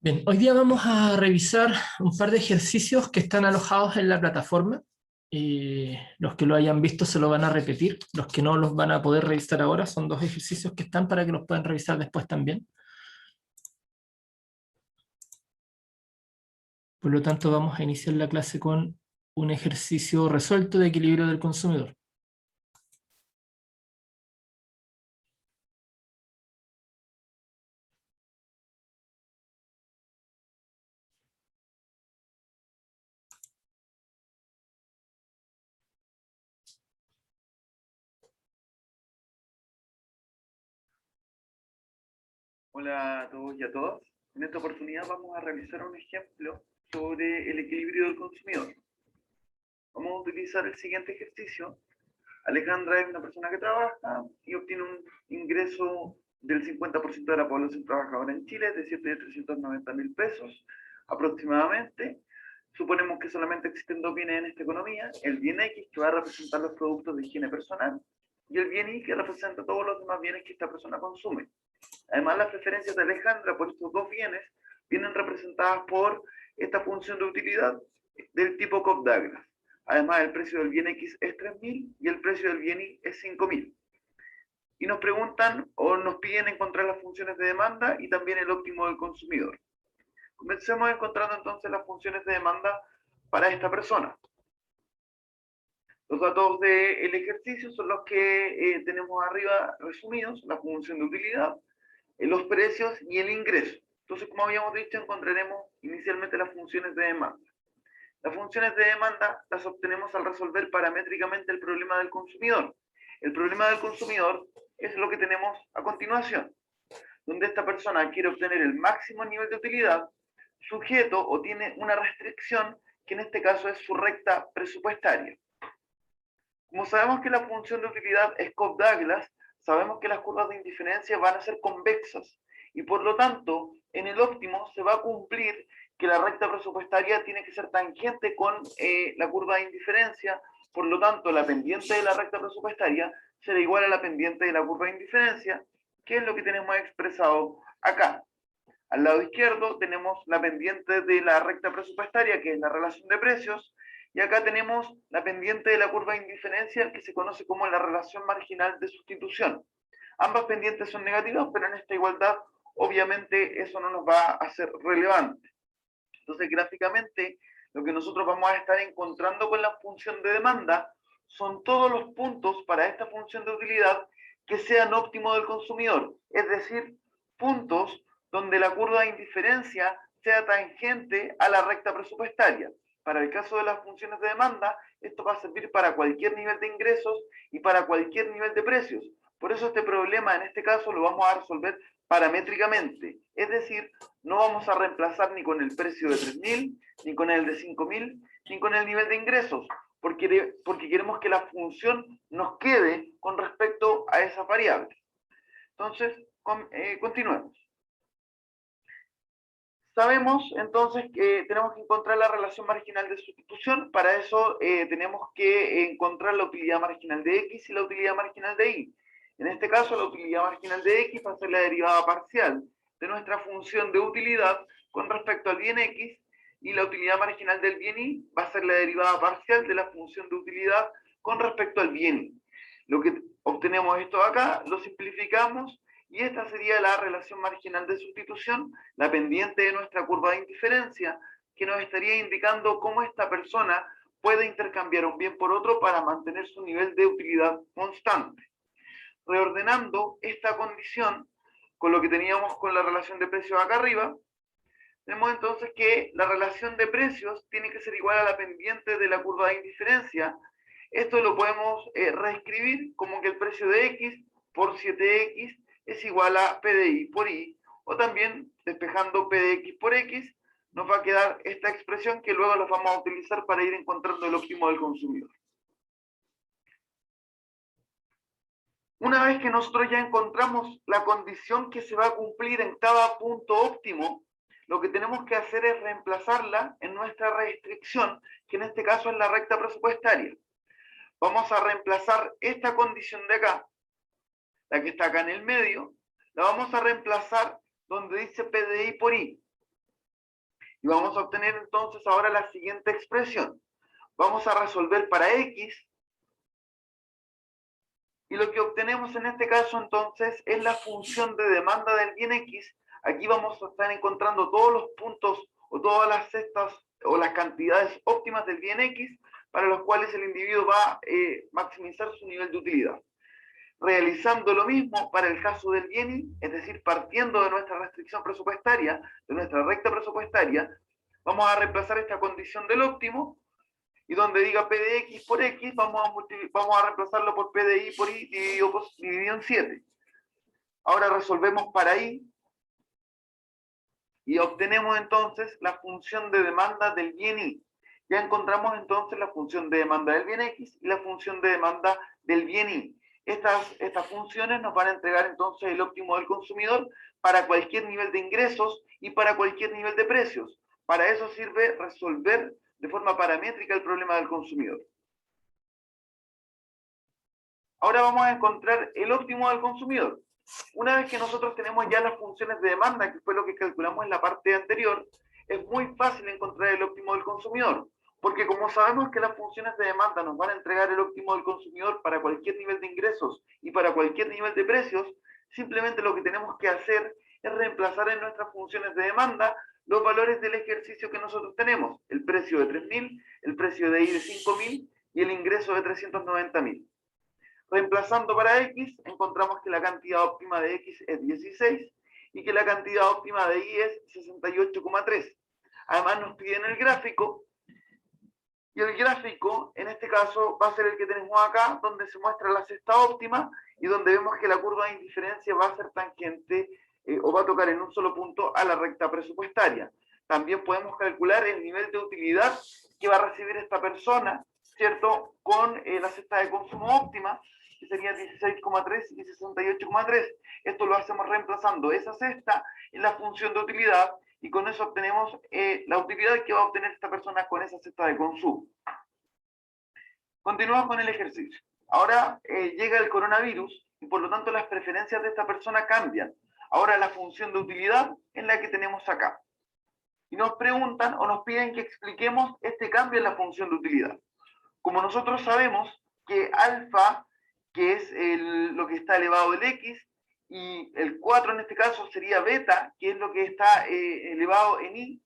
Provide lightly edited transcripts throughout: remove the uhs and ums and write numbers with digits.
Bien, hoy día vamos a revisar un par de ejercicios que están alojados en la plataforma. Y los que lo hayan visto se lo van a repetir. Los que no los van a poder revisar ahora son dos ejercicios que están para que los puedan revisar después también. Por lo tanto, vamos a iniciar la clase con un ejercicio resuelto de equilibrio del consumidor. Hola a todos y a todas. En esta oportunidad vamos a realizar un ejemplo sobre el equilibrio del consumidor. Vamos a utilizar el siguiente ejercicio. Alejandra es una persona que trabaja y obtiene un ingreso del 50% de la población trabajadora en Chile, es decir, de 390.000 pesos aproximadamente. Suponemos que solamente existen dos bienes en esta economía, el bien X, que va a representar los productos de higiene personal, y el bien Y, que representa todos los demás bienes que esta persona consume. Además, las preferencias de Alejandra por estos dos bienes vienen representadas por esta función de utilidad del tipo Cobb-Douglas. Además, el precio del bien X es 3.000 y el precio del bien Y es 5.000. Y nos preguntan o nos piden encontrar las funciones de demanda y también el óptimo del consumidor. Comencemos encontrando entonces las funciones de demanda para esta persona. Los datos del ejercicio son los que tenemos arriba resumidos: la función de utilidad, los precios y el ingreso. Entonces, como habíamos dicho, encontraremos inicialmente las funciones de demanda. Las funciones de demanda las obtenemos al resolver paramétricamente el problema del consumidor. El problema del consumidor es lo que tenemos a continuación, donde esta persona quiere obtener el máximo nivel de utilidad, sujeto o tiene una restricción, que en este caso es su recta presupuestaria. Como sabemos que la función de utilidad es Cobb-Douglas, sabemos que las curvas de indiferencia van a ser convexas y por lo tanto en el óptimo se va a cumplir que la recta presupuestaria tiene que ser tangente con la curva de indiferencia. Por lo tanto, la pendiente de la recta presupuestaria será igual a la pendiente de la curva de indiferencia, que es lo que tenemos expresado acá. Al lado izquierdo tenemos la pendiente de la recta presupuestaria, que es la relación de precios, y acá tenemos la pendiente de la curva de indiferencia, que se conoce como la relación marginal de sustitución. Ambas pendientes son negativas, pero en esta igualdad obviamente eso no nos va a ser relevante. Entonces, gráficamente, lo que nosotros vamos a estar encontrando con la función de demanda son todos los puntos para esta función de utilidad que sean óptimos del consumidor, es decir, puntos donde la curva de indiferencia sea tangente a la recta presupuestaria. Para el caso de las funciones de demanda, esto va a servir para cualquier nivel de ingresos y para cualquier nivel de precios. Por eso este problema en este caso lo vamos a resolver paramétricamente, es decir, no vamos a reemplazar ni con el precio de 3.000, ni con el de 5.000, ni con el nivel de ingresos, porque queremos que la función nos quede con respecto a esas variables. Entonces, continuemos. Sabemos entonces que tenemos que encontrar la relación marginal de sustitución. Para eso tenemos que encontrar la utilidad marginal de X y la utilidad marginal de Y. En este caso, la utilidad marginal de X va a ser la derivada parcial de nuestra función de utilidad con respecto al bien X, y la utilidad marginal del bien Y va a ser la derivada parcial de la función de utilidad con respecto al bien Y. Lo que obtenemos esto acá, lo simplificamos, y esta sería la relación marginal de sustitución, la pendiente de nuestra curva de indiferencia, que nos estaría indicando cómo esta persona puede intercambiar un bien por otro para mantener su nivel de utilidad constante. Reordenando esta condición con lo que teníamos con la relación de precios acá arriba, tenemos entonces que la relación de precios tiene que ser igual a la pendiente de la curva de indiferencia. Esto lo podemos reescribir como que el precio de X por 7X es igual a P de Y por Y, o también despejando P de X por X, nos va a quedar esta expresión que luego la vamos a utilizar para ir encontrando el óptimo del consumidor. Una vez que nosotros ya encontramos la condición que se va a cumplir en cada punto óptimo, lo que tenemos que hacer es reemplazarla en nuestra restricción, que en este caso es la recta presupuestaria. Vamos a reemplazar esta condición de acá, la que está acá en el medio, la vamos a reemplazar donde dice P de Y por Y. Y vamos a obtener entonces ahora la siguiente expresión. Vamos a resolver para X. Y lo que obtenemos en este caso entonces es la función de demanda del bien X. Aquí vamos a estar encontrando todos los puntos o todas las cestas o las cantidades óptimas del bien X para los cuales el individuo va a maximizar su nivel de utilidad. Realizando lo mismo para el caso del bien Y, es decir, partiendo de nuestra restricción presupuestaria, de nuestra recta presupuestaria, vamos a reemplazar esta condición del óptimo, y donde diga P de X por X, vamos a reemplazarlo por P de Y por Y dividido en 7. Ahora resolvemos para Y, y obtenemos entonces la función de demanda del bien Y. Ya encontramos entonces la función de demanda del bien X y la función de demanda del bien Y. Estas funciones nos van a entregar entonces el óptimo del consumidor para cualquier nivel de ingresos y para cualquier nivel de precios. Para eso sirve resolver de forma paramétrica el problema del consumidor. Ahora vamos a encontrar el óptimo del consumidor. Una vez que nosotros tenemos ya las funciones de demanda, que fue lo que calculamos en la parte anterior, es muy fácil encontrar el óptimo del consumidor, porque como sabemos que las funciones de demanda nos van a entregar el óptimo del consumidor para cualquier nivel de ingresos y para cualquier nivel de precios, simplemente lo que tenemos que hacer es reemplazar en nuestras funciones de demanda los valores del ejercicio que nosotros tenemos, el precio de 3.000, el precio de Y de 5.000 y el ingreso de 390.000. Reemplazando para X, encontramos que la cantidad óptima de X es 16 y que la cantidad óptima de Y es 68,3. Además nos piden el gráfico, y el gráfico, en este caso, va a ser el que tenemos acá, donde se muestra la cesta óptima y donde vemos que la curva de indiferencia va a ser tangente o va a tocar en un solo punto a la recta presupuestaria. También podemos calcular el nivel de utilidad que va a recibir esta persona, ¿cierto?, con la cesta de consumo óptima, que sería 16,3 y 68,3. Esto lo hacemos reemplazando esa cesta en la función de utilidad, y con eso obtenemos la utilidad que va a obtener esta persona con esa cesta de consumo. Continuamos con el ejercicio. Ahora llega el coronavirus y por lo tanto las preferencias de esta persona cambian. Ahora la función de utilidad es la que tenemos acá. Y nos preguntan o nos piden que expliquemos este cambio en la función de utilidad. Como nosotros sabemos que alfa, que es lo que está elevado del X, y el 4 en este caso sería beta, que es lo que está elevado en Y,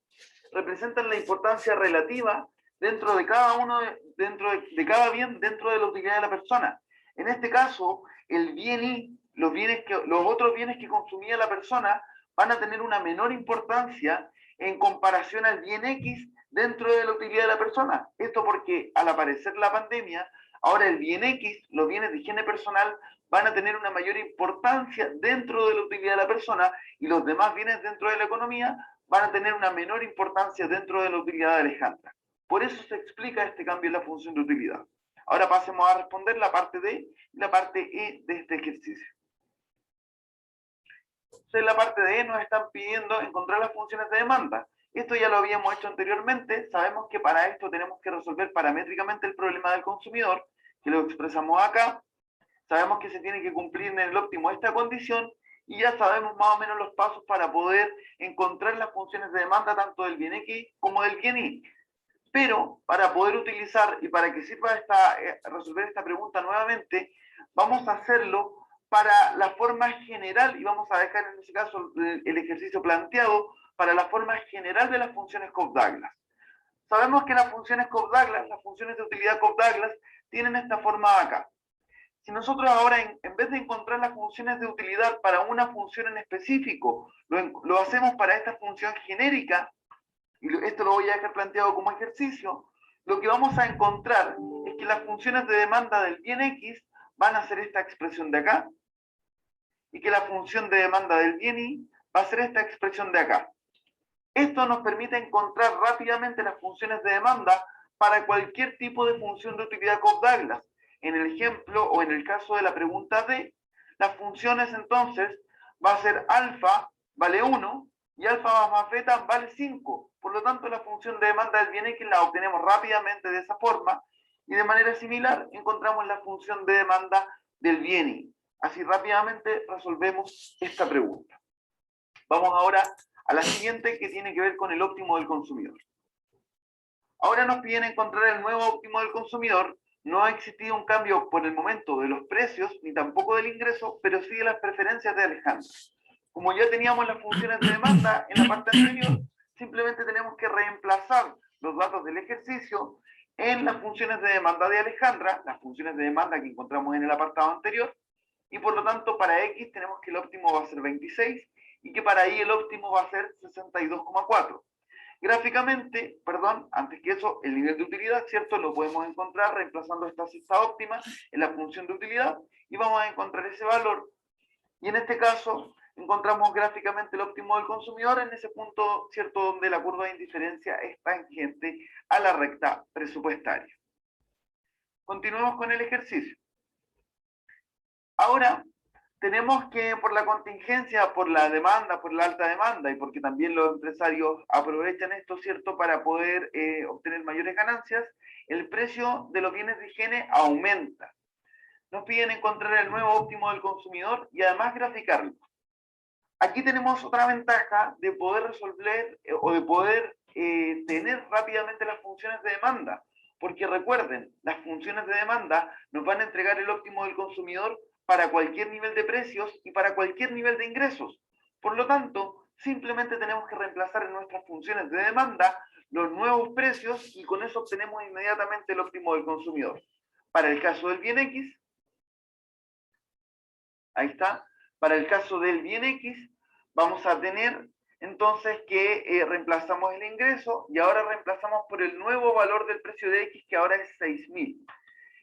representan la importancia relativa dentro de cada uno, dentro de cada bien, dentro de la utilidad de la persona. En este caso, el bien Y, los otros bienes que consumía la persona van a tener una menor importancia en comparación al bien X dentro de la utilidad de la persona. Esto porque al aparecer la pandemia, ahora el bien X, los bienes de higiene personal, van a tener una mayor importancia dentro de la utilidad de la persona, y los demás bienes dentro de la economía van a tener una menor importancia dentro de la utilidad de Alejandra. Por eso se explica este cambio en la función de utilidad. Ahora pasemos a responder la parte D y la parte E de este ejercicio. Entonces, en la parte de E nos están pidiendo encontrar las funciones de demanda. Esto ya lo habíamos hecho anteriormente. Sabemos que para esto tenemos que resolver paramétricamente el problema del consumidor, que lo expresamos acá. Sabemos que se tiene que cumplir en el óptimo esta condición, y ya sabemos más o menos los pasos para poder encontrar las funciones de demanda tanto del bien X como del bien Y. Pero para poder utilizar y para que sirva resolver esta pregunta nuevamente, vamos a hacerlo para la forma general, y vamos a dejar en ese caso el ejercicio planteado para la forma general de las funciones Cobb-Douglas. Sabemos que las funciones Cobb-Douglas, las funciones de utilidad Cobb-Douglas, tienen esta forma acá. Si nosotros ahora, en vez de encontrar las funciones de utilidad para una función en específico, lo hacemos para esta función genérica, y esto lo voy a dejar planteado como ejercicio, lo que vamos a encontrar es que las funciones de demanda del bien X van a ser esta expresión de acá, y que la función de demanda del bien Y va a ser esta expresión de acá. Esto nos permite encontrar rápidamente las funciones de demanda para cualquier tipo de función de utilidad Cobb-Douglas. En el ejemplo o en el caso de la pregunta D, las funciones entonces va a ser alfa vale 1 y alfa más beta vale 5. Por lo tanto, la función de demanda del bien X la obtenemos rápidamente de esa forma, y de manera similar encontramos la función de demanda del bien Y. Así rápidamente resolvemos esta pregunta. Vamos ahora a la siguiente, que tiene que ver con el óptimo del consumidor. Ahora nos piden encontrar el nuevo óptimo del consumidor. No ha existido un cambio por el momento de los precios, ni tampoco del ingreso, pero sí de las preferencias de Alejandra. Como ya teníamos las funciones de demanda en la parte anterior, simplemente tenemos que reemplazar los datos del ejercicio en las funciones de demanda de Alejandra, las funciones de demanda que encontramos en el apartado anterior, y por lo tanto para X tenemos que el óptimo va a ser 26 y que para Y el óptimo va a ser 62,4. Gráficamente, perdón, antes que eso, el nivel de utilidad, ¿cierto? Lo podemos encontrar reemplazando esta cesta óptima en la función de utilidad y vamos a encontrar ese valor. Y en este caso, encontramos gráficamente el óptimo del consumidor en ese punto, ¿cierto? Donde la curva de indiferencia es tangente a la recta presupuestaria. Continuemos con el ejercicio. Ahora, tenemos que por la contingencia, por la demanda, por la alta demanda y porque también los empresarios aprovechan esto, ¿cierto?, para poder obtener mayores ganancias, el precio de los bienes de higiene aumenta. Nos piden encontrar el nuevo óptimo del consumidor y además graficarlo. Aquí tenemos otra ventaja de poder resolver o de poder tener rápidamente las funciones de demanda, porque recuerden, las funciones de demanda nos van a entregar el óptimo del consumidor para cualquier nivel de precios y para cualquier nivel de ingresos. Por lo tanto, simplemente tenemos que reemplazar en nuestras funciones de demanda los nuevos precios y con eso obtenemos inmediatamente el óptimo del consumidor. Para el caso del bien X, ahí está, para el caso del bien X, vamos a tener entonces que reemplazamos el ingreso y ahora reemplazamos por el nuevo valor del precio de X, que ahora es 6.000.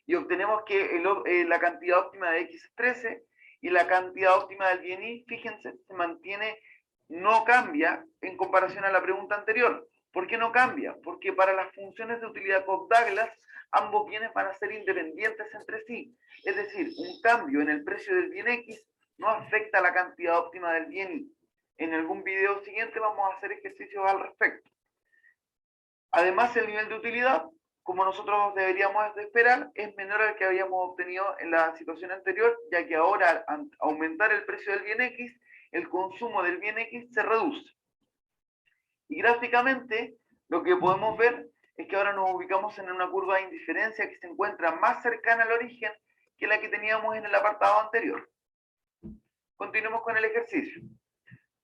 Y obtenemos que la cantidad óptima de X es 13 y la cantidad óptima del bien Y, fíjense, se mantiene, no cambia en comparación a la pregunta anterior. ¿Por qué no cambia? Porque para las funciones de utilidad Cobb-Douglas, ambos bienes van a ser independientes entre sí. Es decir, un cambio en el precio del bien X no afecta a la cantidad óptima del bien Y. En algún video siguiente vamos a hacer ejercicios al respecto. Además, el nivel de utilidad, como nosotros deberíamos de esperar, es menor al que habíamos obtenido en la situación anterior, ya que ahora, al aumentar el precio del bien X, el consumo del bien X se reduce. Y gráficamente, lo que podemos ver es que ahora nos ubicamos en una curva de indiferencia que se encuentra más cercana al origen que la que teníamos en el apartado anterior. Continuemos con el ejercicio.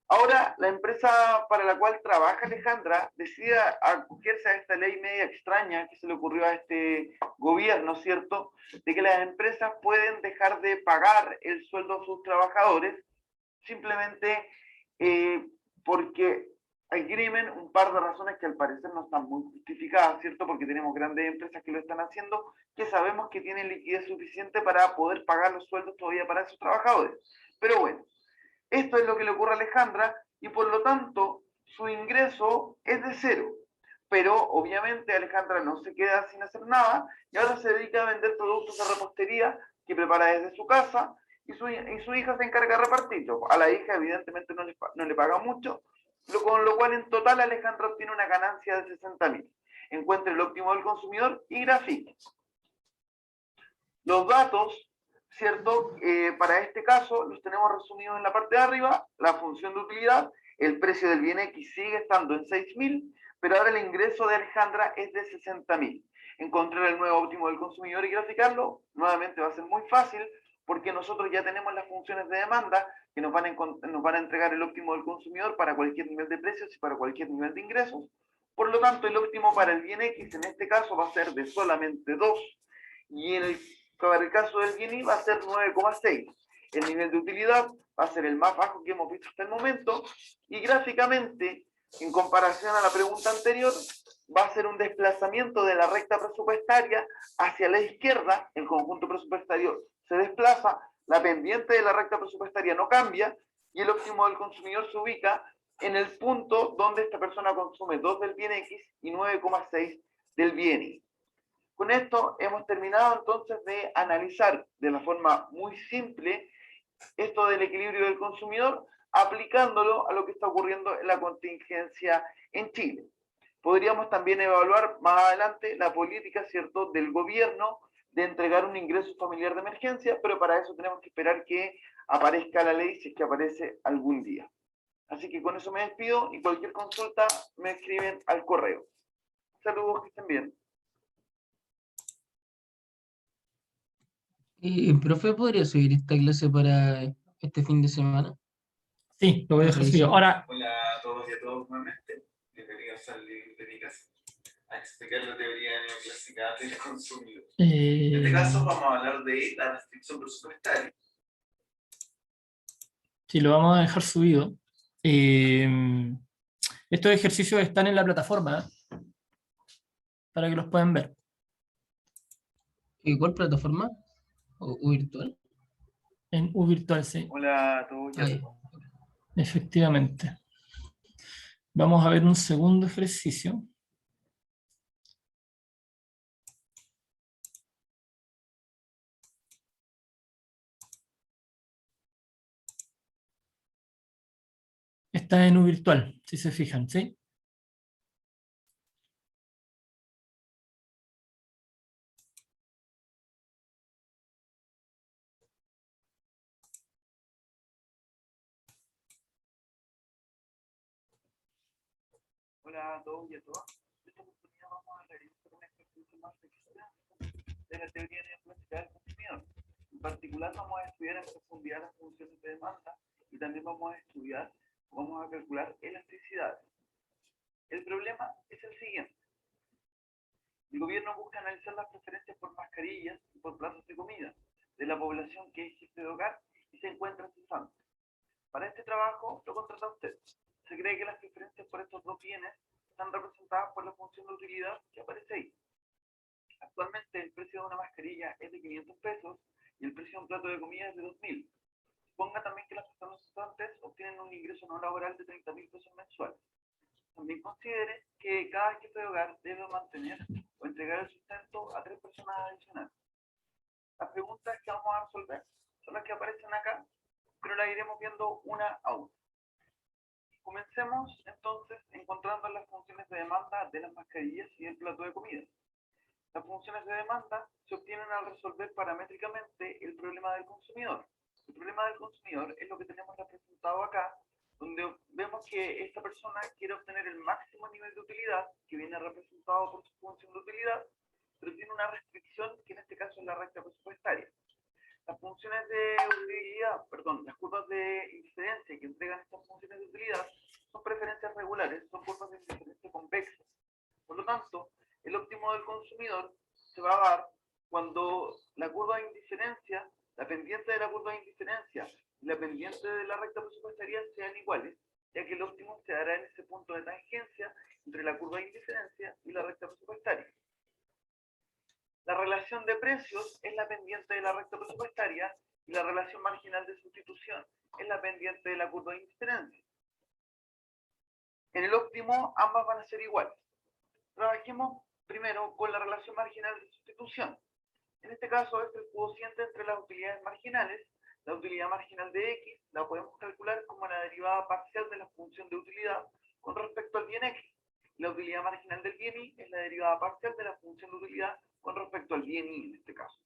Ahora, la empresa para la cual trabaja Alejandra decide acogerse a esta ley media extraña que se le ocurrió a este gobierno, ¿cierto?, de que las empresas pueden dejar de pagar el sueldo a sus trabajadores simplemente porque agrimen un par de razones que al parecer no están muy justificadas, ¿cierto?, porque tenemos grandes empresas que lo están haciendo, que sabemos que tienen liquidez suficiente para poder pagar los sueldos todavía para esos trabajadores. Pero bueno, esto es lo que le ocurre a Alejandra y por lo tanto su ingreso es de 0. Pero obviamente Alejandra no se queda sin hacer nada y ahora se dedica a vender productos de repostería que prepara desde su casa y su hija se encarga de repartirlo. A la hija evidentemente no le paga mucho, con lo cual en total Alejandra obtiene una ganancia de 60.000. Encuentre el óptimo del consumidor y grafique. Los datos, ¿cierto? Para este caso los tenemos resumidos en la parte de arriba, la función de utilidad, el precio del bien X sigue estando en 6.000, pero ahora el ingreso de Alejandra es de 60.000. Encontrar el nuevo óptimo del consumidor y graficarlo, nuevamente va a ser muy fácil, porque nosotros ya tenemos las funciones de demanda que nos van a entregar el óptimo del consumidor para cualquier nivel de precios y para cualquier nivel de ingresos. Por lo tanto, el óptimo para el bien X en este caso va a ser de solamente 2, y para el caso del bien Y va a ser 9,6. El nivel de utilidad va a ser el más bajo que hemos visto hasta el momento y gráficamente, en comparación a la pregunta anterior, va a ser un desplazamiento de la recta presupuestaria hacia la izquierda. El conjunto presupuestario se desplaza, la pendiente de la recta presupuestaria no cambia y el óptimo del consumidor se ubica en el punto donde esta persona consume 2 del bien X y 9,6 del bien Y. Con esto hemos terminado entonces de analizar de la forma muy simple esto del equilibrio del consumidor, aplicándolo a lo que está ocurriendo en la contingencia en Chile. Podríamos también evaluar más adelante la política, ¿cierto?, del gobierno de entregar un ingreso familiar de emergencia, pero para eso tenemos que esperar que aparezca la ley, si es que aparece algún día. Así Así que con eso me despido y cualquier consulta me escriben al correo. Saludos, que estén bien. Profe, ¿podría subir esta clase para este fin de semana? Sí, lo voy a dejar subido. Ahora, Hola a todos y a todos nuevamente. Bienvenidos al Bibliotecas a explicar la teoría neoclásica del consumidor. En este caso vamos a hablar de la restricción presupuestaria. sí, lo vamos a dejar subido. Estos ejercicios están en la plataforma, para que los puedan ver. ¿Y cuál plataforma? ¿O virtual? En uVirtual, sí, Hola a todos y a Ahí. todas. efectivamente. Vamos a ver un segundo ejercicio. Está en uVirtual, si se fijan, ¿sí? Hola a todos y a todas. En esta oportunidad vamos a realizar un ejercicio más extenso de la teoría neoclásica del consumidor. En particular vamos a estudiar en profundidad las funciones de demanda y también vamos a calcular elasticidades. El problema es el siguiente. El gobierno busca analizar las preferencias por mascarillas y por platos de comida de la población que es jefe de hogar y se encuentra cesante. Para este trabajo lo contrata usted. Se cree que las preferencias por estos dos bienes están representadas por la función de utilidad que aparece ahí. Actualmente el precio de una mascarilla es de 500 pesos y el precio de un plato de comida es de 2.000. Suponga también que las personas cesantes obtienen un ingreso no laboral de 30.000 pesos mensuales. También considere que cada jefe de hogar debe mantener o entregar el sustento a 3 personas adicionales. Las preguntas que vamos a resolver son las que aparecen acá, pero las iremos viendo una a una. Comencemos entonces encontrando las funciones de demanda de las mascarillas y el plato de comida. Las funciones de demanda se obtienen al resolver paramétricamente el problema del consumidor. El problema del consumidor es lo que tenemos representado acá, donde vemos que esta persona quiere obtener el máximo nivel de utilidad, que viene representado por su función de utilidad, pero tiene una restricción, que en este caso es la recta presupuestaria. Las funciones de utilidad, las curvas de indiferencia que entregan estas funciones de utilidad son preferencias regulares, son curvas de indiferencia convexas. Por lo tanto, el óptimo del consumidor se va a dar cuando la curva de indiferencia, la pendiente de la curva de indiferencia y la pendiente de la recta presupuestaria sean iguales, ya que el óptimo se dará en ese punto de tangencia entre la curva de indiferencia y la recta presupuestaria. La relación de precios es la pendiente de la recta presupuestaria y la relación marginal de sustitución es la pendiente de la curva de indiferencia. En el óptimo, ambas van a ser iguales. Trabajemos primero con la relación marginal de sustitución. En este caso es el cociente entre las utilidades marginales. La utilidad marginal de X la podemos calcular como la derivada parcial de la función de utilidad con respecto al bien X. La utilidad marginal del bien Y es la derivada parcial de la función de utilidad con respecto al bien Y en este caso.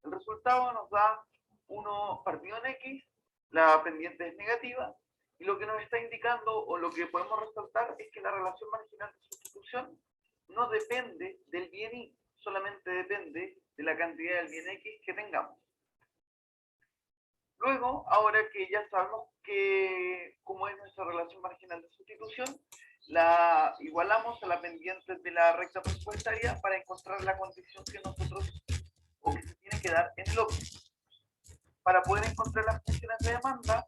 El resultado nos da 1 partido en X, la pendiente es negativa, y lo que nos está indicando o lo que podemos resaltar es que la relación marginal de sustitución no depende del bien Y, solamente depende de la cantidad del bien X que tengamos. Luego, ahora que ya sabemos cómo es nuestra relación marginal de sustitución, la igualamos a la pendiente de la recta presupuestaria para encontrar la condición que nosotros o que se tiene que dar en el óptimo. Para poder encontrar las funciones de demanda,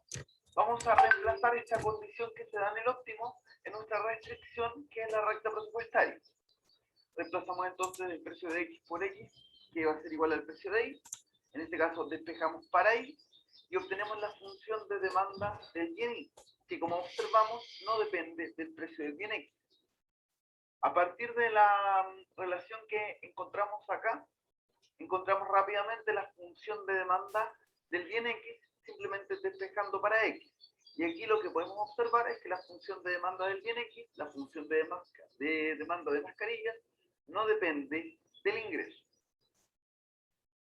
vamos a reemplazar esta condición que se da en el óptimo en nuestra restricción, que es la recta presupuestaria. Reemplazamos entonces el precio de X por X, que va a ser igual al precio de Y. En este caso despejamos para Y y obtenemos la función de demanda del bien Y, que como observamos no depende del precio del bien X. A partir de la relación que encontramos acá, encontramos rápidamente la función de demanda del bien X simplemente despejando para X. Y aquí lo que podemos observar es que la función de demanda del bien X, la función de demanda de mascarillas, no depende del ingreso.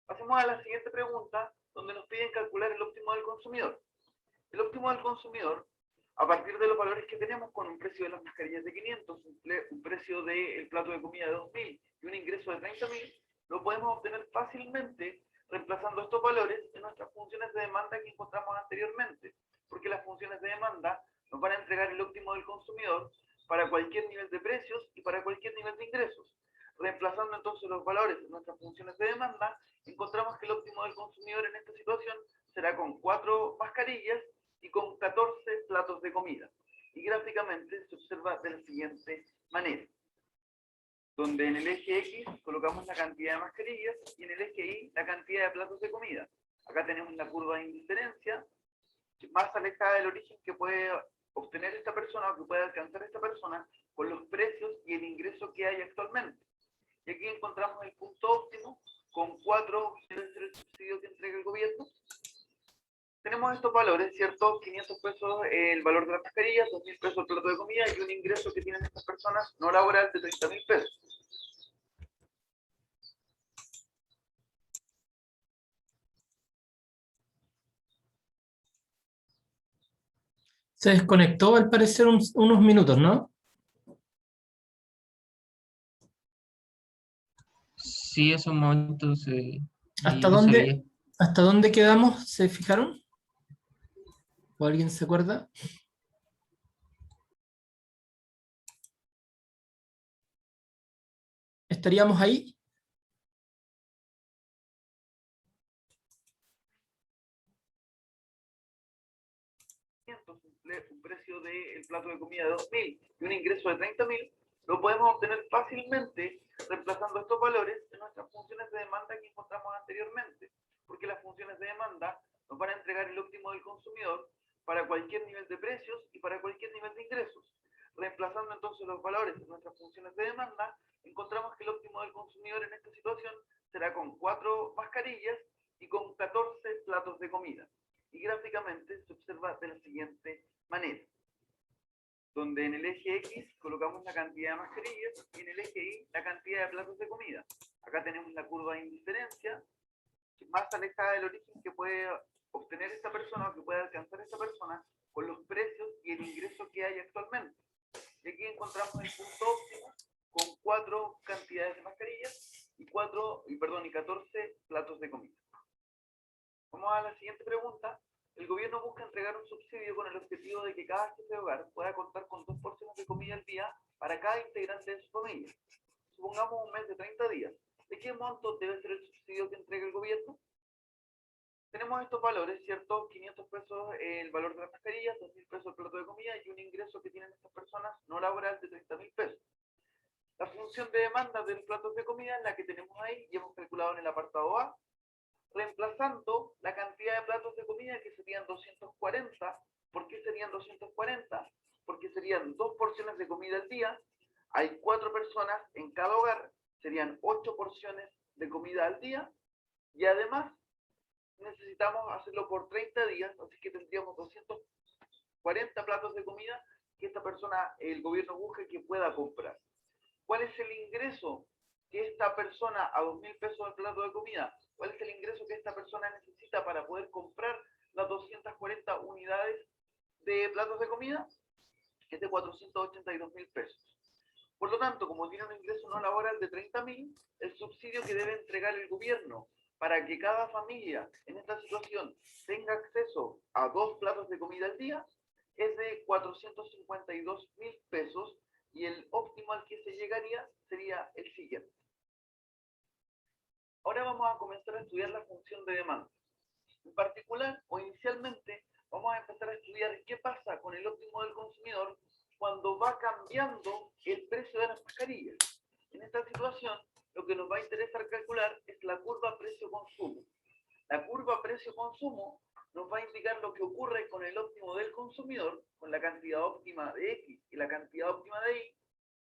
Pasemos a la siguiente pregunta, donde nos piden calcular el óptimo del consumidor. El óptimo del consumidor a partir de los valores que tenemos, con un precio de las mascarillas de 500, un precio del plato de comida de 2.000 y un ingreso de 30.000, lo podemos obtener fácilmente reemplazando estos valores en nuestras funciones de demanda que encontramos anteriormente, porque las funciones de demanda nos van a entregar el óptimo del consumidor para cualquier nivel de precios y para cualquier nivel de ingresos. Reemplazando entonces los valores en nuestras funciones de demanda, encontramos que el óptimo del consumidor en esta situación será con 4 mascarillas y con 14 platos de comida. Y gráficamente se observa de la siguiente manera, donde en el eje X colocamos la cantidad de mascarillas y en el eje Y la cantidad de platos de comida. Acá tenemos la curva de indiferencia más alejada del origen que puede obtener esta persona o que puede alcanzar esta persona con los precios y el ingreso que hay actualmente. Y aquí encontramos el punto óptimo con 4 debe ser el subsidio que entrega el gobierno. Tenemos estos valores, ¿cierto? 500 pesos el valor de las mascarillas, 2.000 pesos el plato de comida y un ingreso que tienen estas personas no laboral de 30.000 pesos. Se desconectó al parecer unos minutos, ¿no? Sí, esos momentos ¿Hasta y no se veía. dónde, hasta dónde quedamos? ¿Se fijaron? ¿O alguien se acuerda? ¿Estaríamos ahí? Un precio del plato de comida de 2.000 y un ingreso de 30.000, lo podemos obtener fácilmente reemplazando estos valores en nuestras funciones de demanda que encontramos anteriormente, porque las funciones de demanda nos van a entregar el óptimo del consumidor para cualquier nivel de precios y para cualquier nivel de ingresos. Reemplazando entonces los valores en nuestras funciones de demanda, encontramos que el óptimo del consumidor en esta situación será con 4 mascarillas y con 14 platos de comida. Y gráficamente se observa de la siguiente manera, donde en el eje X colocamos la cantidad de mascarillas y en el eje Y la cantidad de platos de comida. Acá tenemos la curva de indiferencia más alejada del origen que puede obtener esta persona o que puede alcanzar esta persona con los precios y el ingreso que hay actualmente. Y aquí encontramos el punto óptimo con 4 cantidades de mascarillas y 14 platos de comida. Vamos a la siguiente pregunta. El gobierno busca entregar un subsidio con el objetivo de que cada jefe de hogar pueda contar con 2 porciones de comida al día para cada integrante de su familia. Supongamos un mes de 30 días. ¿De qué monto debe ser el subsidio que entrega el gobierno? Tenemos estos valores, ¿cierto? 500 pesos el valor de las mascarillas, 2.000 pesos el plato de comida y un ingreso que tienen estas personas no laboral de 30.000 pesos. La función de demanda de los platos de comida es la que tenemos ahí y hemos calculado en el apartado A, reemplazando la cantidad de platos de comida que serían 240. ¿Por qué serían 240? Porque serían 2 porciones de comida al día, hay 4 personas en cada hogar, serían 8 porciones de comida al día y además necesitamos hacerlo por 30 días, así que tendríamos 240 platos de comida que esta persona, el gobierno busca que pueda comprar. ¿Cuál es el ingreso que esta persona a 2.000 pesos el plato de comida? ¿Cuál es el ingreso que esta persona necesita para poder comprar las 240 unidades de platos de comida? Es de 482.000 pesos. Por lo tanto, como tiene un ingreso no laboral de 30.000, el subsidio que debe entregar el gobierno para que cada familia en esta situación tenga acceso a 2 platos de comida al día es de 452.000 pesos y el óptimo al que se llegaría sería el siguiente. Ahora vamos a comenzar a estudiar la función de demanda. En particular, o inicialmente, vamos a empezar a estudiar qué pasa con el óptimo del consumidor cuando va cambiando el precio de las mascarillas. En esta situación, lo que nos va a interesar calcular es la curva precio-consumo. La curva precio-consumo nos va a indicar lo que ocurre con el óptimo del consumidor, con la cantidad óptima de X y la cantidad óptima de Y,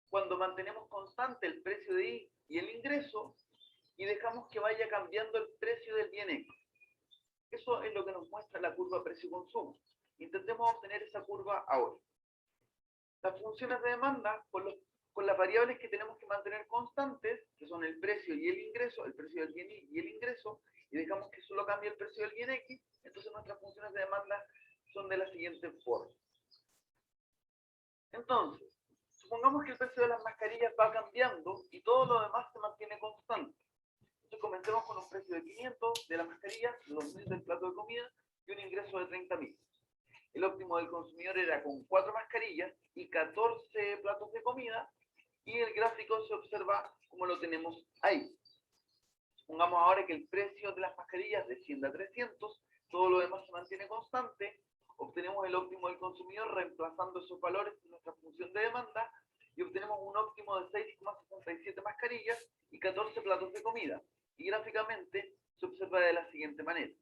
cuando mantenemos constante el precio de Y y el ingreso, y dejamos que vaya cambiando el precio del bien X. Eso es lo que nos muestra la curva precio-consumo. Intentemos obtener esa curva ahora. Las funciones de demanda, con las variables que tenemos que mantener constantes, que son el precio y el ingreso, el precio del bien Y y el ingreso, y dejamos que solo cambie el precio del bien X, entonces nuestras funciones de demanda son de la siguiente forma. Entonces, supongamos que el precio de las mascarillas va cambiando y todo lo demás se mantiene constante. Entonces comencemos con un precio de 500 de las mascarillas, 2.000 del plato de comida y un ingreso de 30.000. El óptimo del consumidor era con 4 mascarillas y 14 platos de comida, y el gráfico se observa como lo tenemos ahí. Supongamos ahora que el precio de las mascarillas desciende a 300, todo lo demás se mantiene constante, obtenemos el óptimo del consumidor reemplazando esos valores en nuestra función de demanda, y obtenemos un óptimo de 6,67 mascarillas y 14 platos de comida, y gráficamente se observa de la siguiente manera.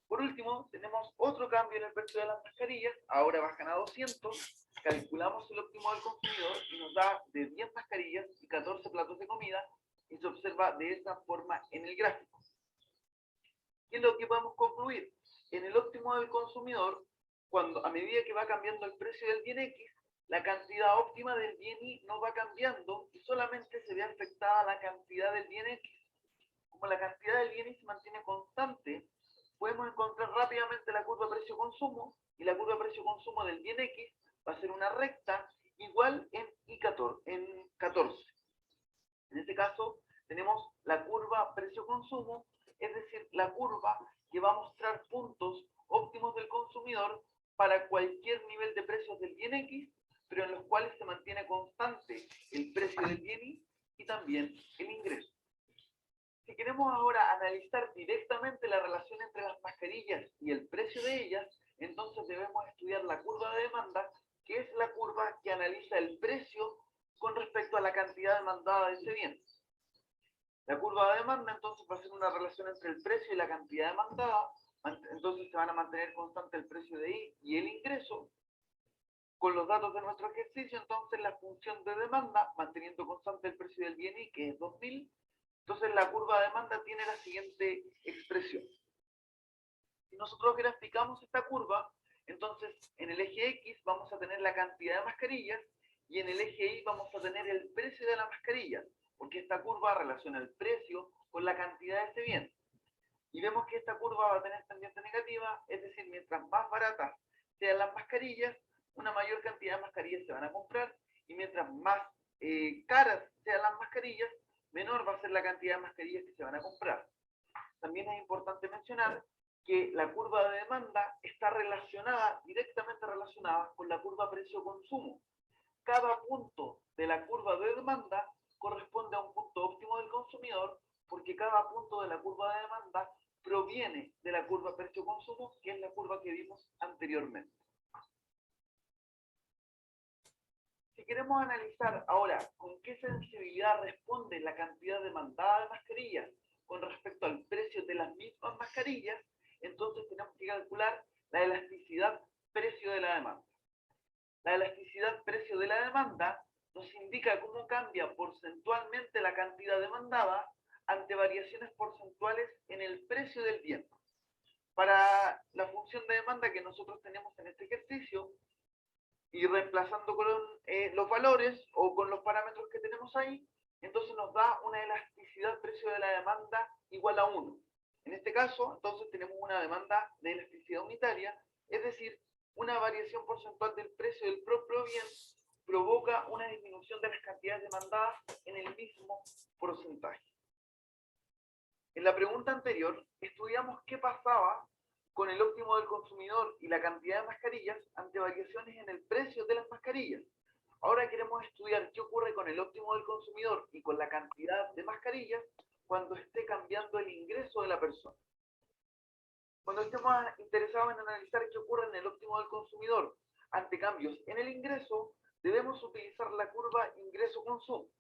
Por último, tenemos otro cambio en el precio de las mascarillas, ahora bajan a 200, calculamos el óptimo del consumidor y nos da de 10 mascarillas y 14 platos de comida, y se observa de esta forma en el gráfico. ¿Qué es lo que podemos concluir? En el óptimo del consumidor, a medida que va cambiando el precio del bien X, la cantidad óptima del bien Y no va cambiando y solamente se ve afectada la cantidad del bien X. Como la cantidad del bien Y se mantiene constante, podemos encontrar rápidamente la curva precio-consumo, y la curva precio-consumo del bien X va a ser una recta igual en I14, en 14. En este caso, tenemos la curva precio-consumo, es decir, la curva que va a mostrar puntos óptimos del consumidor para cualquier nivel de precios del bien X, pero en los cuales se mantiene constante el precio del bien y también el ingreso. Si queremos ahora analizar directamente la relación entre las mascarillas y el precio de ellas, entonces debemos estudiar la curva de demanda, que es la curva que analiza el precio con respecto a la cantidad demandada de ese bien. La curva de demanda entonces va a ser una relación entre el precio y la cantidad demandada, entonces se van a mantener constante el precio de I y el ingreso. Con los datos de nuestro ejercicio, entonces la función de demanda, manteniendo constante el precio del bien I, que es 2.000, entonces la curva de demanda tiene la siguiente expresión. Si nosotros graficamos esta curva, entonces en el eje X vamos a tener la cantidad de mascarillas y en el eje Y vamos a tener el precio de la mascarilla, porque esta curva relaciona el precio con la cantidad de ese bien. Y vemos que esta curva va a tener tendencia negativa, es decir, mientras más baratas sean las mascarillas, una mayor cantidad de mascarillas se van a comprar, y mientras más caras sean las mascarillas, menor va a ser la cantidad de mascarillas que se van a comprar. También es importante mencionar que la curva de demanda está directamente relacionada con la curva precio-consumo. Cada punto de la curva de demanda corresponde a un punto óptimo del consumidor, porque cada punto de la curva de demanda proviene de la curva precio-consumo, que es la curva que vimos anteriormente. Si queremos analizar ahora con qué sensibilidad responde la cantidad demandada de mascarillas con respecto al precio de las mismas mascarillas, entonces tenemos que calcular la elasticidad precio de la demanda. La elasticidad precio de la demanda nos indica cómo cambia porcentualmente la cantidad demandada ante variaciones porcentuales en el precio del bien. Para la función de demanda que nosotros tenemos en este ejercicio, y reemplazando con los valores o con los parámetros que tenemos ahí, entonces nos da una elasticidad precio de la demanda igual a 1. En este caso, entonces tenemos una demanda de elasticidad unitaria, es decir, una variación porcentual del precio del propio bien provoca una disminución de las cantidades demandadas en el mismo porcentaje. En la pregunta anterior, estudiamos qué pasaba con el óptimo del consumidor y la cantidad de mascarillas ante variaciones en el precio de las mascarillas. Ahora queremos estudiar qué ocurre con el óptimo del consumidor y con la cantidad de mascarillas cuando esté cambiando el ingreso de la persona. Cuando estemos interesados en analizar qué ocurre en el óptimo del consumidor ante cambios en el ingreso, debemos utilizar la curva ingreso-consumo.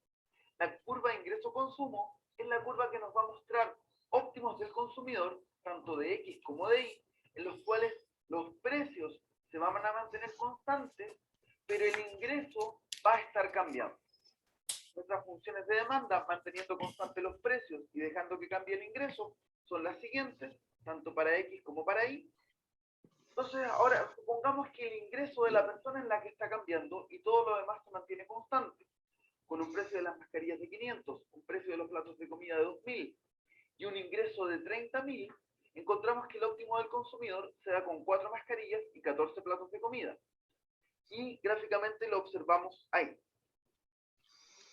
La curva ingreso-consumo es la curva que nos va a mostrar óptimos del consumidor, tanto de X como de Y, en los cuales los precios se van a mantener constantes, pero el ingreso va a estar cambiando. Nuestras funciones de demanda, manteniendo constantes los precios y dejando que cambie el ingreso, son las siguientes, tanto para X como para Y. Entonces, ahora, supongamos que el ingreso de la persona es la que está cambiando y todo lo demás se mantiene constante, con un precio de las mascarillas de 500, un precio de los platos de comida de 2.000 y un ingreso de 30.000, encontramos que el óptimo del consumidor se da con 4 mascarillas y 14 platos de comida. y gráficamente lo observamos ahí.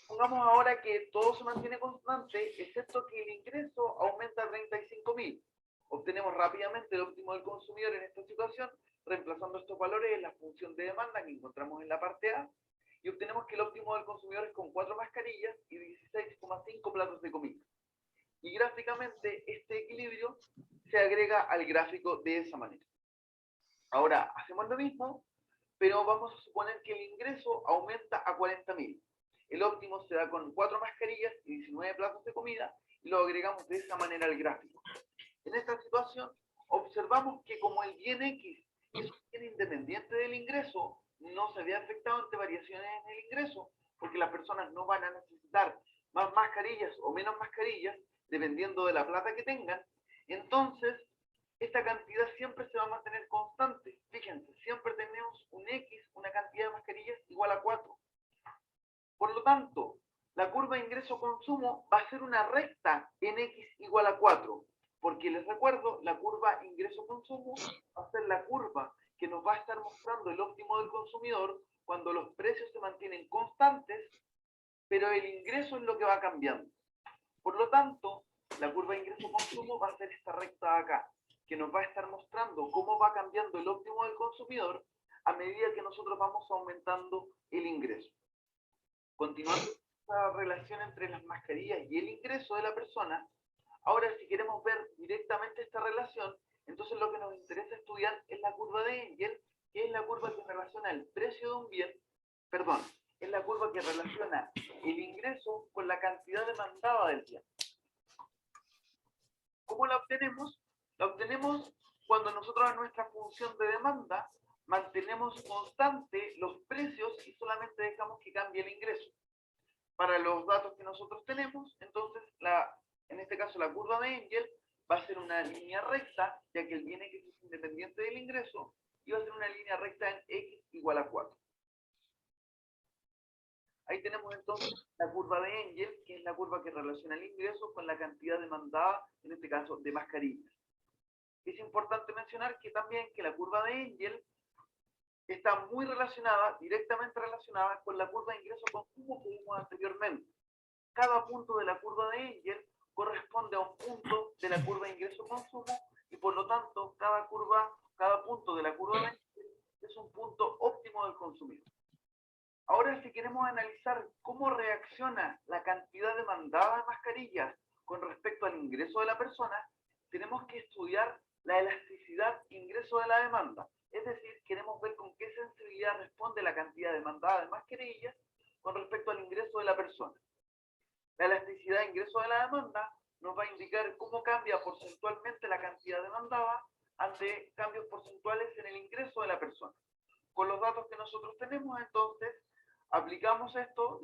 Pongamos ahora que todo se mantiene constante, excepto que el ingreso aumenta a 35.000. Obtenemos rápidamente el óptimo del consumidor en esta situación, reemplazando estos valores en la función de demanda que encontramos en la parte A, y obtenemos que el óptimo del consumidor es con 4 mascarillas y 16,5 platos de comida. Y gráficamente este equilibrio se agrega al gráfico de esa manera. Ahora hacemos lo mismo, pero vamos a suponer que el ingreso aumenta a 40.000. El óptimo se da con 4 mascarillas y 19 platos de comida y lo agregamos de esa manera al gráfico. En esta situación observamos que como el bien X es un bien independiente del ingreso, no se ve afectado ante variaciones en el ingreso, porque las personas no van a necesitar más mascarillas o menos mascarillas, dependiendo de la plata que tengan. Entonces, esta cantidad siempre se va a mantener constante. Fíjense, siempre tenemos un X, una cantidad de mascarillas igual a 4. Por lo tanto, la curva ingreso-consumo va a ser una recta en X igual a 4. Porque les recuerdo, la curva ingreso-consumo va a ser la curva que nos va a estar mostrando el óptimo del consumidor cuando los precios se mantienen constantes, pero el ingreso es lo que va cambiando. Por lo tanto, la curva ingreso-consumo va a ser esta recta de acá, que nos va a estar mostrando cómo va cambiando el óptimo del consumidor a medida que nosotros vamos aumentando el ingreso. Continuando esta relación entre las mascarillas y el ingreso de la persona, ahora si queremos ver directamente esta relación, entonces lo que nos interesa estudiar es la curva de Engel, que es la curva que relaciona el precio de un bien, perdón, es la curva que relaciona el ingreso con la cantidad demandada del bien. ¿Cómo la obtenemos? La obtenemos cuando nosotros en nuestra función de demanda mantenemos constante los precios y solamente dejamos que cambie el ingreso. Para los datos que nosotros tenemos, entonces, en este caso la curva de Engel va a ser una línea recta, ya que el bien X es independiente del ingreso, y va a ser una línea recta en X igual a 4. Ahí tenemos entonces la curva de Engel, que es la curva que relaciona el ingreso con la cantidad demandada, en este caso, de mascarillas. Es importante mencionar que también que la curva de Engel está muy relacionada, directamente relacionada con la curva de ingreso-consumo que vimos anteriormente. Cada punto de la curva de Engel corresponde a un punto de la curva de ingreso-consumo y por lo tanto cada punto de la curva de Engel es un punto óptimo del consumidor. Ahora, si queremos analizar cómo reacciona la cantidad demandada de mascarillas con respecto al ingreso de la persona, tenemos que estudiar la elasticidad ingreso de la demanda. Es decir, queremos ver con qué sensibilidad responde la cantidad demandada de mascarillas con respecto al ingreso de la persona. La elasticidad de ingreso de la demanda nos va a indicar cómo cambia porcentualmente la cantidad demandada ante cambios porcentuales en el ingreso de la persona. Con los datos que nosotros tenemos, entonces, aplicamos esto,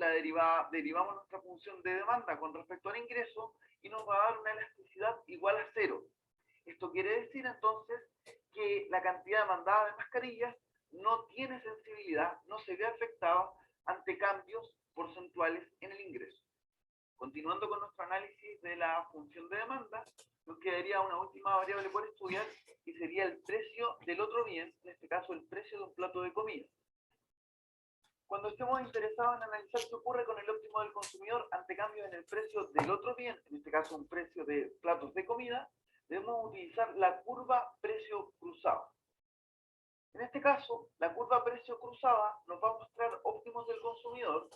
derivamos nuestra función de demanda con respecto al ingreso y nos va a dar una elasticidad igual a 0. Esto quiere decir, entonces, que la cantidad demandada de mascarillas no tiene sensibilidad, no se ve afectada ante cambios porcentuales en el ingreso. Continuando con nuestro análisis de la función de demanda, nos quedaría una última variable por estudiar, que sería el precio del otro bien, en este caso el precio de un plato de comida. Cuando estemos interesados en analizar qué ocurre con el óptimo del consumidor ante cambios en el precio del otro bien, en este caso un precio de platos de comida, debemos utilizar la curva precio cruzado. En este caso, la curva precio cruzada nos va a mostrar óptimos del consumidor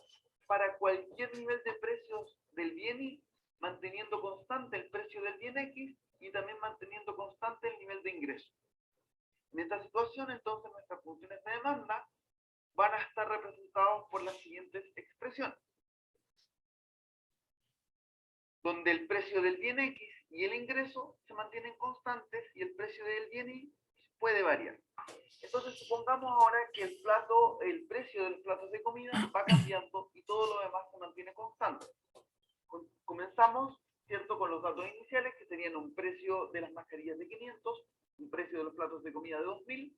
para cualquier nivel de precios del bien Y, manteniendo constante el precio del bien X y también manteniendo constante el nivel de ingreso. En esta situación, entonces, nuestras funciones de demanda van a estar representados por las siguientes expresiones, donde el precio del bien X y el ingreso se mantienen constantes y el precio del bien Y puede variar. Entonces supongamos ahora que el precio de los platos de comida va cambiando y todo lo demás se mantiene constante. Comenzamos, ¿cierto?, con los datos iniciales que tenían un precio de las mascarillas de 500, un precio de los platos de comida de 2.000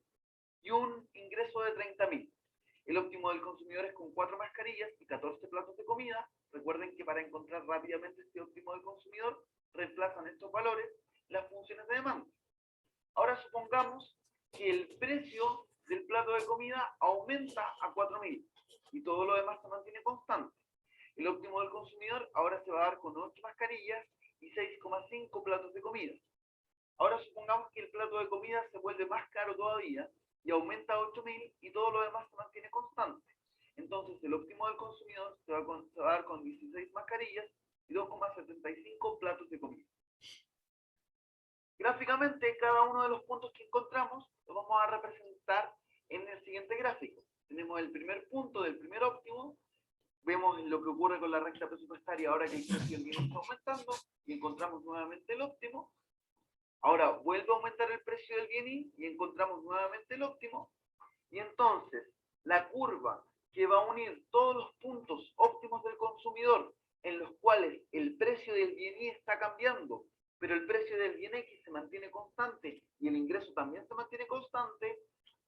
y un ingreso de 30.000. El óptimo del consumidor es con 4 mascarillas y 14 platos de comida. Recuerden que para encontrar rápidamente este óptimo del consumidor, reemplazan estos valores las funciones de demanda. Ahora supongamos que el precio del plato de comida aumenta a 4.000 y todo lo demás se mantiene constante. El óptimo del consumidor ahora se va a dar con 8 mascarillas y 6,5 platos de comida. Ahora supongamos que el plato de comida se vuelve más caro todavía y aumenta a 8.000 y todo lo demás se mantiene constante. Entonces el óptimo del consumidor se va a dar con 16 mascarillas y 2,75 platos de comida. Gráficamente, cada uno de los puntos que encontramos los vamos a representar en el siguiente gráfico. Tenemos el primer punto del primer óptimo, vemos lo que ocurre con la recta presupuestaria ahora que el precio del bien está aumentando y encontramos nuevamente el óptimo. Ahora vuelve a aumentar el precio del bien y encontramos nuevamente el óptimo. Y entonces la curva que va a unir todos los puntos óptimos del consumidor en los cuales el precio del bien Y está cambiando, pero el precio del bien X se mantiene constante y el ingreso también se mantiene constante,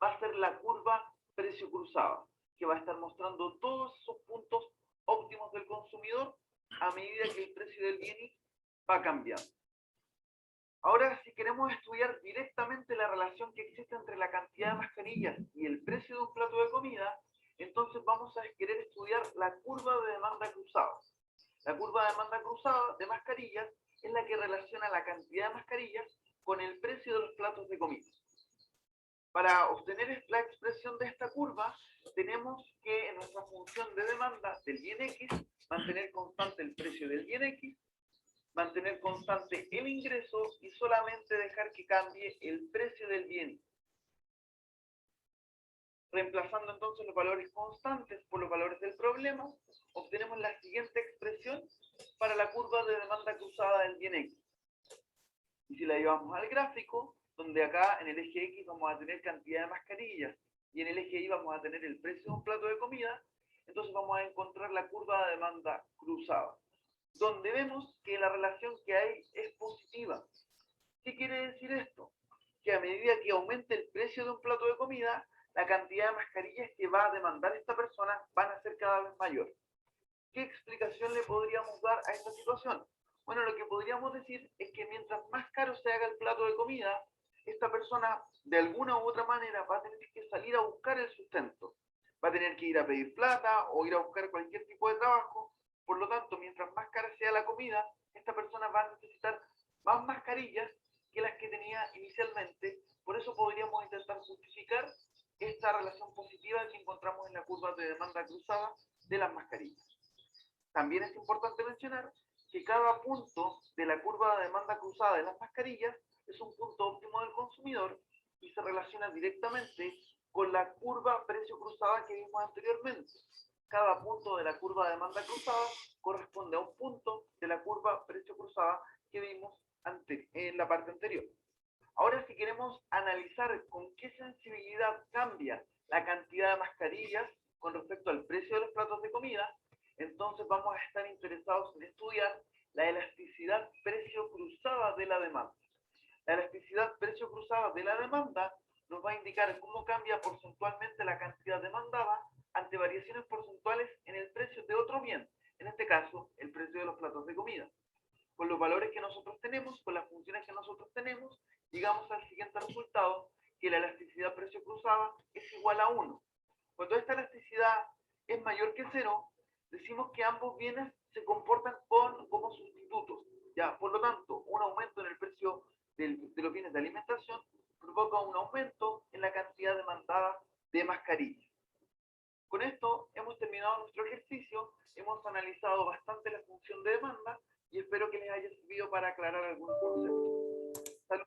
va a ser la curva precio cruzada, que va a estar mostrando todos esos puntos óptimos del consumidor a medida que el precio del bien Y va cambiando. Ahora, si queremos estudiar directamente la relación que existe entre la cantidad de mascarillas y el precio de un plato de comida, entonces vamos a querer estudiar la curva de demanda cruzada. La curva de demanda cruzada de mascarillas es la que relaciona la cantidad de mascarillas con el precio de los platos de comida. Para obtener la expresión de esta curva, tenemos que en nuestra función de demanda del bien X, mantener constante el precio del bien X, mantener constante el ingreso y solamente dejar que cambie el precio del bien. Reemplazando entonces los valores constantes por los valores del problema, obtenemos la siguiente expresión para la curva de demanda cruzada del bien X. Y si la llevamos al gráfico, donde acá en el eje X vamos a tener cantidad de mascarillas y en el eje Y vamos a tener el precio de un plato de comida, entonces vamos a encontrar la curva de demanda cruzada, donde vemos que la relación que hay es positiva. ¿Qué quiere decir esto? Que a medida que aumente el precio de un plato de comida, la cantidad de mascarillas que va a demandar esta persona van a ser cada vez mayor. ¿Qué explicación le podríamos dar a esta situación? Bueno, lo que podríamos decir es que mientras más caro se haga el plato de comida, esta persona de alguna u otra manera va a tener que salir a buscar el sustento. Va a tener que ir a pedir plata o ir a buscar cualquier tipo de trabajo. Por lo tanto, mientras más cara sea la comida, esta persona va a necesitar más mascarillas que las que tenía inicialmente. Por eso podríamos intentar justificar esta relación positiva que encontramos en la curva de demanda cruzada de las mascarillas. También es importante mencionar que cada punto de la curva de demanda cruzada de las mascarillas es un punto óptimo del consumidor y se relaciona directamente con la curva precio cruzada que vimos anteriormente. Cada punto de la curva de demanda cruzada corresponde a un punto de la curva precio cruzada que vimos en la parte anterior. Ahora, si queremos analizar con qué sensibilidad cambia la cantidad de mascarillas con respecto al precio de los platos de comida, entonces vamos a estar interesados en estudiar la elasticidad precio cruzada de la demanda. La elasticidad precio cruzada de la demanda nos va a indicar cómo cambia porcentualmente la cantidad demandada ante variaciones porcentuales en el precio de otro bien, en este caso, el precio de los platos de comida. Con los valores que nosotros tenemos, con las funciones que nosotros tenemos, llegamos al siguiente resultado, que la elasticidad precio cruzada es igual a 1. Cuando esta elasticidad es mayor que 0, decimos que ambos bienes se comportan como sustitutos. ¿Ya? Por lo tanto, un aumento en el precio de los bienes de alimentación provoca un aumento en la cantidad demandada de mascarillas. Con esto hemos terminado nuestro ejercicio, hemos analizado bastante la función de demanda y espero que les haya servido para aclarar algunos conceptos. Salud.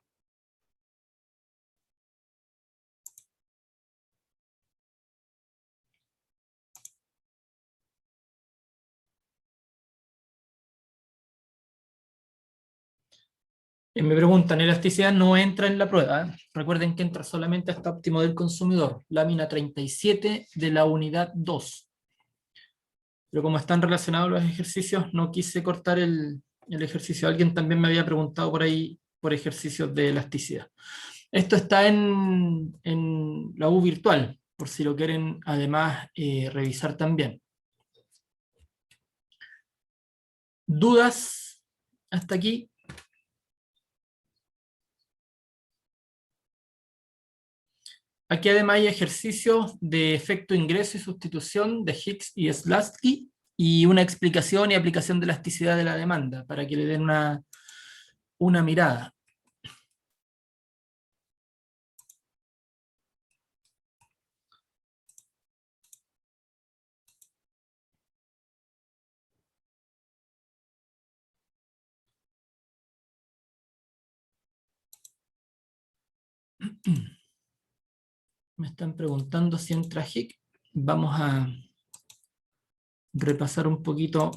Me preguntan, elasticidad no entra en la prueba. Recuerden que entra solamente hasta óptimo del consumidor, lámina 37 de la unidad 2. Pero como están relacionados los ejercicios, no quise cortar el ejercicio. Alguien también me había preguntado por ahí por ejercicios de elasticidad. Esto está en la U virtual, por si lo quieren además revisar también. ¿Dudas hasta aquí? Aquí además hay ejercicios de efecto ingreso y sustitución de Hicks y Slutsky, y una explicación y aplicación de elasticidad de la demanda, para que le den una mirada. Me están preguntando si entra Hicks. Vamos a repasar un poquito.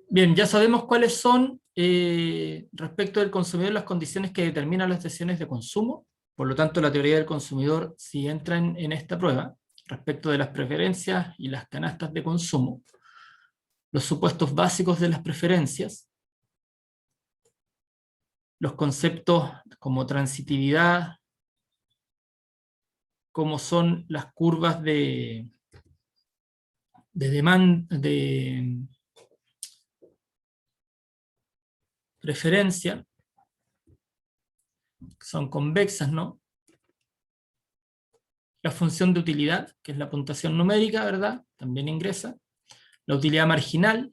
Bien, ya sabemos cuáles son, respecto del consumidor, las condiciones que determinan las decisiones de consumo. Por lo tanto, la teoría del consumidor sí entra en esta prueba, respecto de las preferencias y las canastas de consumo, los supuestos básicos de las preferencias, los conceptos como transitividad, como son las curvas de demanda, de preferencia, son convexas, ¿no? La función de utilidad, que es la puntuación numérica, ¿verdad? También ingresa. La utilidad marginal,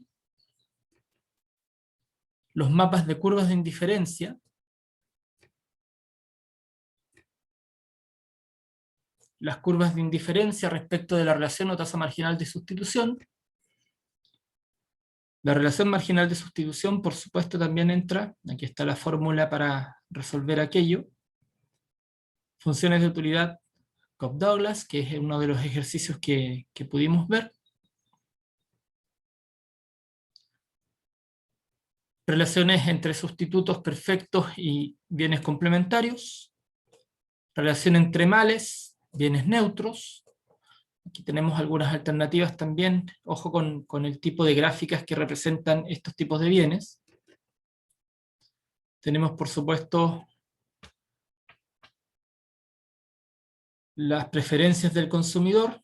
los mapas de curvas de indiferencia, las curvas de indiferencia respecto de la relación o tasa marginal de sustitución. La relación marginal de sustitución, por supuesto, también entra. Aquí está la fórmula para resolver aquello. Funciones de utilidad Cobb-Douglas, que es uno de los ejercicios que pudimos ver. Relaciones entre sustitutos perfectos y bienes complementarios. Relación entre males, bienes neutros. Aquí tenemos algunas alternativas también. Ojo con el tipo de gráficas que representan estos tipos de bienes. Tenemos, por supuesto, las preferencias del consumidor.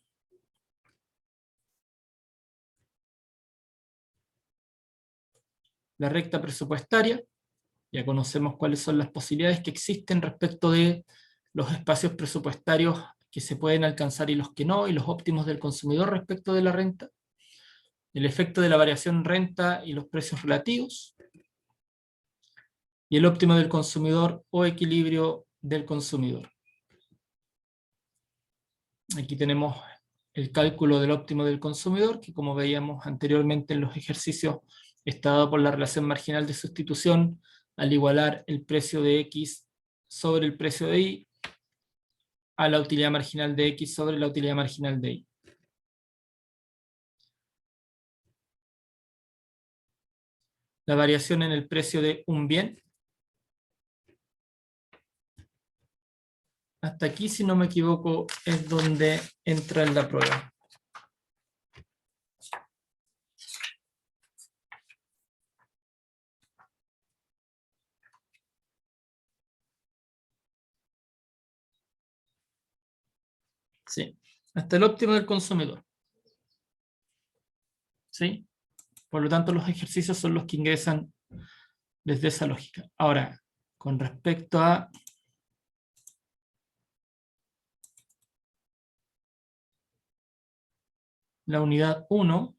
La recta presupuestaria. Ya conocemos cuáles son las posibilidades que existen respecto de los espacios presupuestarios que se pueden alcanzar y los que no, y los óptimos del consumidor respecto de la renta. El efecto de la variación renta y los precios relativos. Y el óptimo del consumidor o equilibrio del consumidor. Aquí tenemos el cálculo del óptimo del consumidor, que como veíamos anteriormente en los ejercicios, está dado por la relación marginal de sustitución al igualar el precio de X sobre el precio de Y a la utilidad marginal de X sobre la utilidad marginal de Y. La variación en el precio de un bien. Hasta aquí, si no me equivoco, es donde entra en la prueba. Sí, hasta el óptimo del consumidor. ¿Sí? Por lo tanto, los ejercicios son los que ingresan desde esa lógica. Ahora, con respecto a la unidad 1,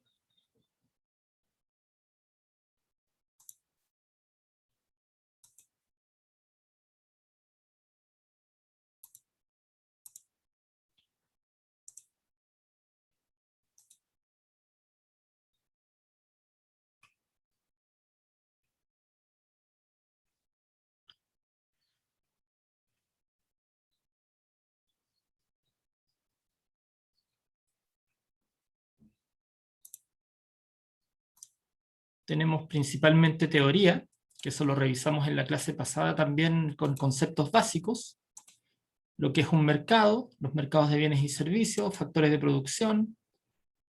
tenemos principalmente teoría, que eso lo revisamos en la clase pasada también con conceptos básicos, lo que es un mercado, los mercados de bienes y servicios, factores de producción,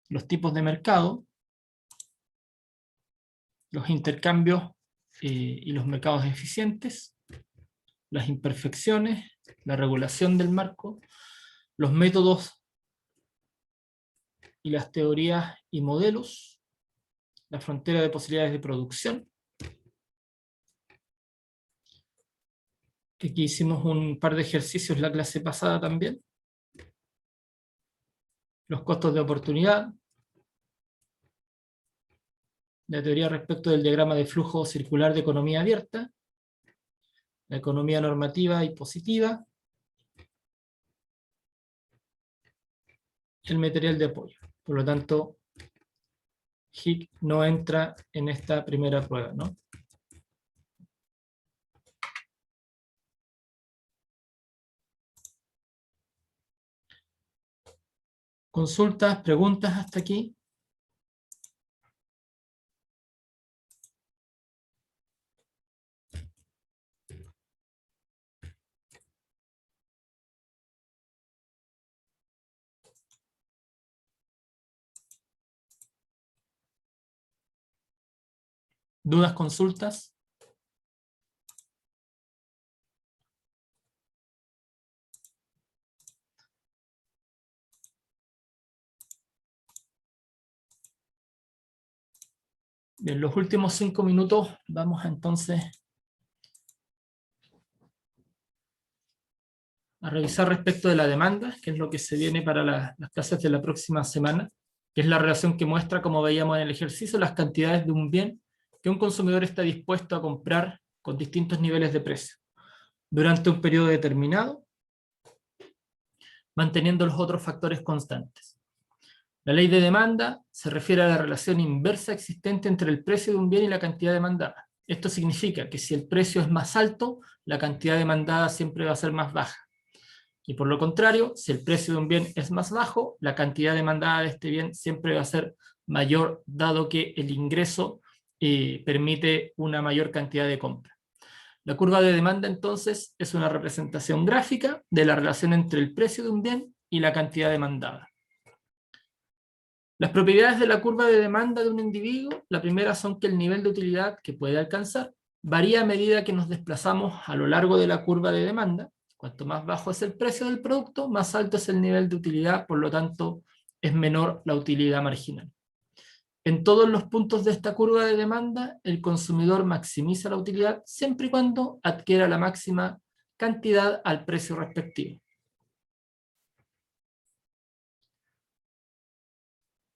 los tipos de mercado, los intercambios y los mercados eficientes, las imperfecciones la regulación del marco, los métodos y las teorías y modelos, la frontera de posibilidades de producción, que aquí hicimos un par de ejercicios la clase pasada también, los costos de oportunidad, la teoría respecto del diagrama de flujo circular de economía abierta, la economía normativa y positiva, el material de apoyo. Por lo tanto, HIC no entra en esta primera prueba, ¿no? ¿Consultas, preguntas hasta aquí? ¿Dudas, consultas? En los últimos 5 minutos vamos entonces a revisar respecto de la demanda, que es lo que se viene para las clases de la próxima semana, que es la relación que muestra, como veíamos en el ejercicio, las cantidades de un bien que un consumidor está dispuesto a comprar con distintos niveles de precio, durante un periodo determinado, manteniendo los otros factores constantes. La ley de demanda se refiere a la relación inversa existente entre el precio de un bien y la cantidad demandada. Esto significa que si el precio es más alto, la cantidad demandada siempre va a ser más baja. Y por lo contrario, si el precio de un bien es más bajo, la cantidad demandada de este bien siempre va a ser mayor, dado que el ingreso permite una mayor cantidad de compra. La curva de demanda, entonces, es una representación gráfica de la relación entre el precio de un bien y la cantidad demandada. Las propiedades de la curva de demanda de un individuo, la primera son que el nivel de utilidad que puede alcanzar varía a medida que nos desplazamos a lo largo de la curva de demanda. Cuanto más bajo es el precio del producto, más alto es el nivel de utilidad, por lo tanto es menor la utilidad marginal. En todos los puntos de esta curva de demanda, el consumidor maximiza la utilidad siempre y cuando adquiera la máxima cantidad al precio respectivo.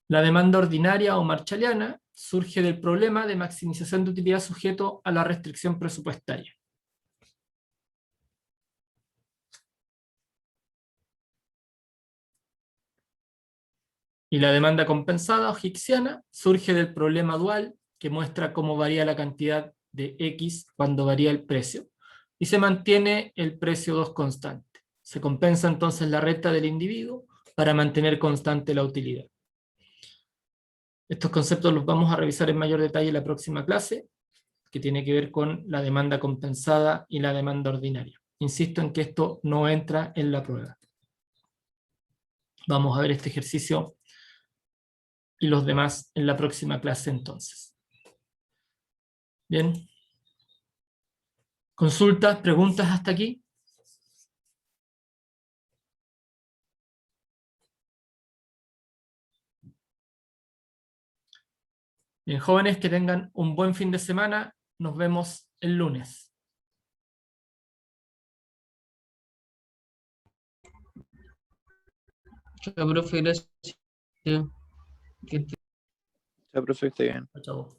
La demanda ordinaria o marshalliana surge del problema de maximización de utilidad sujeto a la restricción presupuestaria. Y la demanda compensada o hicksiana surge del problema dual que muestra cómo varía la cantidad de X cuando varía el precio y se mantiene el precio 2 constante. Se compensa entonces la renta del individuo para mantener constante la utilidad. Estos conceptos los vamos a revisar en mayor detalle en la próxima clase, que tiene que ver con la demanda compensada y la demanda ordinaria. Insisto en que esto no entra en la prueba. Vamos a ver este ejercicio y los demás en la próxima clase entonces. Bien. ¿Consultas, preguntas hasta aquí? Bien, jóvenes, que tengan un buen fin de semana. Nos vemos el lunes. Chao, profe, gracias. Chao, profe, esté bien. Chao.